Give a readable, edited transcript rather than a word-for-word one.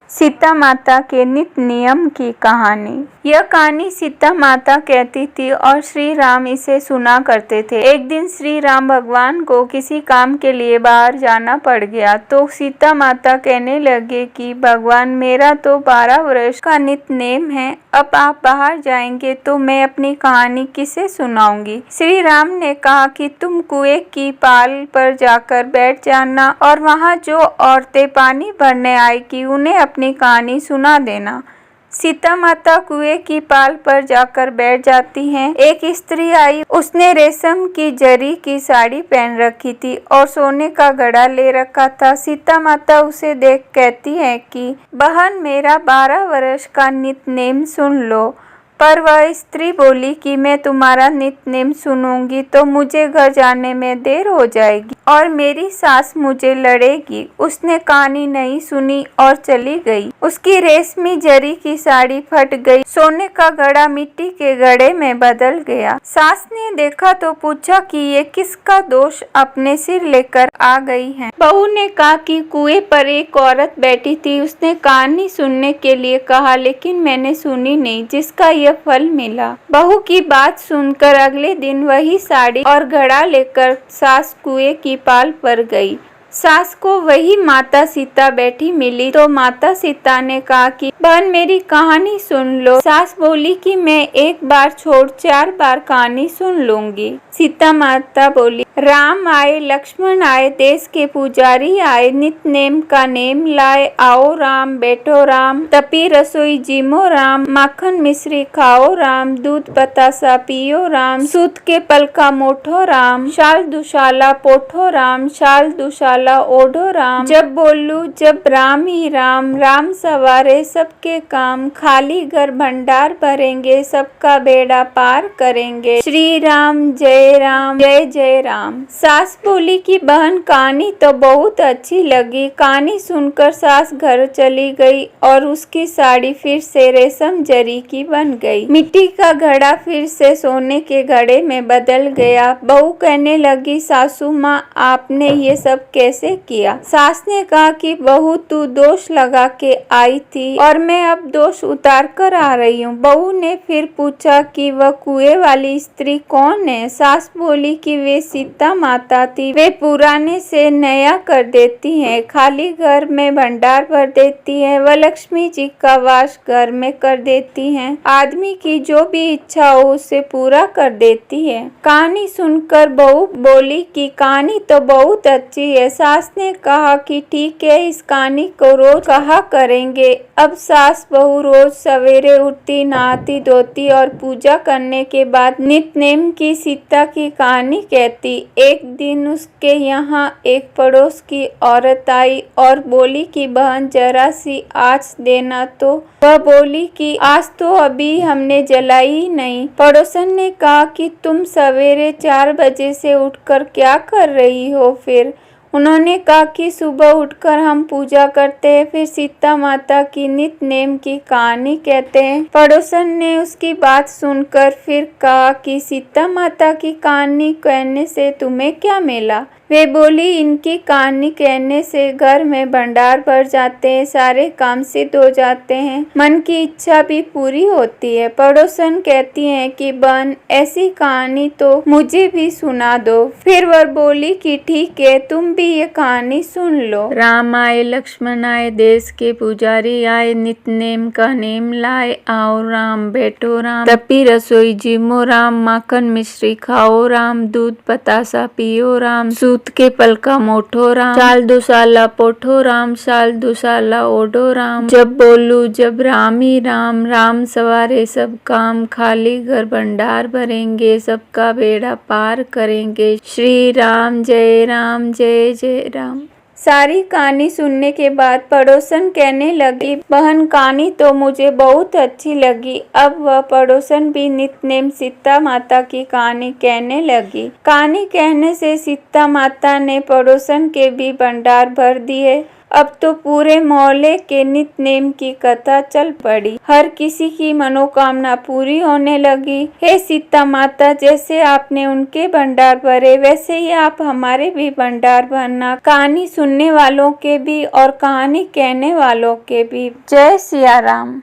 सीता माता के नित्य नियम की कहानी। यह कहानी सीता माता कहती थी और श्री राम इसे सुना करते थे। एक दिन श्री राम भगवान को किसी काम के लिए बाहर जाना पड़ गया तो सीता माता कहने लगे कि भगवान, मेरा तो 12 वर्ष का नित्य नेम है, अब आप बाहर जाएंगे तो मैं अपनी कहानी किसे सुनाऊंगी। श्री राम ने कहा कि तुम कुएं की पाल पर जाकर बैठ जाना और वहाँ जो औरतें पानी भरने आएगी उन्हें अपनी कहानी सुना देना। सीता माता कुएं की पाल पर जाकर बैठ जाती हैं। एक स्त्री आई, उसने रेशम की जरी की साड़ी पहन रखी थी और सोने का घड़ा ले रखा था। सीता माता उसे देख कहती है कि बहन, मेरा 12 वर्ष का नित्य नेम सुन लो। पर वह स्त्री बोली कि मैं तुम्हारा नित्य नेम सुनूंगी तो मुझे घर जाने में देर हो जाएगी और मेरी सास मुझे लड़ेगी। उसने कहानी नहीं सुनी और चली गई। उसकी रेशमी जरी की साड़ी फट गई, सोने का घड़ा मिट्टी के घड़े में बदल गया। सास ने देखा तो पूछा कि ये किसका दोष अपने सिर लेकर आ गई है। बहू ने कहा कि कुएं पर एक औरत बैठी थी, उसने कहानी सुनने के लिए कहा लेकिन मैंने सुनी नहीं, जिसका यह फल मिला। बहू की बात सुनकर अगले दिन वही साड़ी और घड़ा लेकर सास कुएं की पाल पर गई। सास को वही माता सीता बैठी मिली तो माता सीता ने कहा कि बहन, मेरी कहानी सुन लो। सास बोली कि मैं एक बार छोड़ 4 बार कहानी सुन लूंगी। सीता माता बोली, राम आए, लक्ष्मण आए, देश के पुजारी आए, नित्य नेम का नेम लाए, आओ राम, बैठो राम, तपी रसोई जिमो राम, माखन मिश्री खाओ राम, दूध बतासा पियो राम, सूत के पल का मोठो राम, शाल दुशाला पोठो राम, शाल दुशाला ओढ़ो राम, जब बोलू जब राम ही राम, राम सवारे सबके काम, खाली घर भंडार भरेंगे, सबका बेड़ा पार करेंगे, श्री राम जय जय राम। सास बोली कि बहन, कहानी तो बहुत अच्छी लगी। कहानी सुनकर सास घर चली गई और उसकी साड़ी फिर से रेशम जरी की बन गई। मिट्टी का घड़ा फिर से सोने के घड़े में बदल गया। बहू कहने लगी, सासू माँ, आपने ये सब कैसे किया? सास ने कहा कि बहू, तू दोष लगा के आई थी और मैं अब दोष उतार कर आ रही हूँ। बहू ने फिर पूछा कि वह कुएं वाली स्त्री कौन है? सास बोली कि वे सीता माता थी। वे पुराने से नया कर देती हैं, खाली घर में भंडार भर देती हैं, वह लक्ष्मी जी का वास घर में कर देती हैं, आदमी की जो भी इच्छा हो उसे पूरा कर देती है। कहानी सुनकर बहू बोली कि कहानी तो बहुत अच्छी है। सास ने कहा कि ठीक है, इस कहानी को रोज कहा करेंगे। अब सास बहू रोज सवेरे उठती, नहाती धोती और पूजा करने के बाद नित्य नेम की सीता की कहानी कहती। एक दिन उसके यहाँ एक पड़ोस की औरत आई और बोली कि बहन, जरा सी आँच देना। तो वह बोली कि आज तो अभी हमने जलाई ही नहीं। पड़ोसन ने कहा कि तुम सवेरे 4 बजे से उठकर क्या कर रही हो? फिर उन्होंने कहा कि सुबह उठकर हम पूजा करते हैं, फिर सीता माता की नित्य नेम की कहानी कहते हैं। पड़ोसन ने उसकी बात सुनकर फिर कहा कि सीता माता की कहानी कहने से तुम्हें क्या मिला? वे बोली, इनकी कहानी कहने से घर में भंडार भर जाते हैं, सारे काम सिद्ध हो जाते हैं, मन की इच्छा भी पूरी होती है। पड़ोसन कहती हैं कि बहन, ऐसी कहानी तो मुझे भी सुना दो। फिर वह बोली कि ठीक है, तुम भी ये कहानी सुन लो। राम आए, लक्ष्मण आए, देश के पुजारी आए, नित्य नेम का नेम लाए, आओ राम, बैठो राम, तपी रसोई जिमो राम, माखन मिश्री खाओ राम, दूध बतासा पियो राम, सूत के पल का मोठो राम, शाल दुशाला पोठो राम, शाल दुशाला ओढ़ो राम, जब बोलू जब राम ही राम, राम सवारे सब काम, खाली घर भंडार भरेंगे, सबका बेड़ा पार करेंगे, श्री राम जय जय राम। सारी कहानी सुनने के बाद पड़ोसन कहने लगी, बहन, कहानी तो मुझे बहुत अच्छी लगी। अब वह पड़ोसन भी नित्य नेम सीता माता की कहानी कहने लगी। कहानी कहने से सीता माता ने पड़ोसन के भी भंडार भर दिए अब तो पूरे मोहल्ले के नित नेम की कथा चल पड़ी। हर किसी की मनोकामना पूरी होने लगी। हे सीता माता, जैसे आपने उनके भंडार भरे वैसे ही आप हमारे भी भंडार भरना, कहानी सुनने वालों के भी और कहानी कहने वालों के भी। जय सिया राम।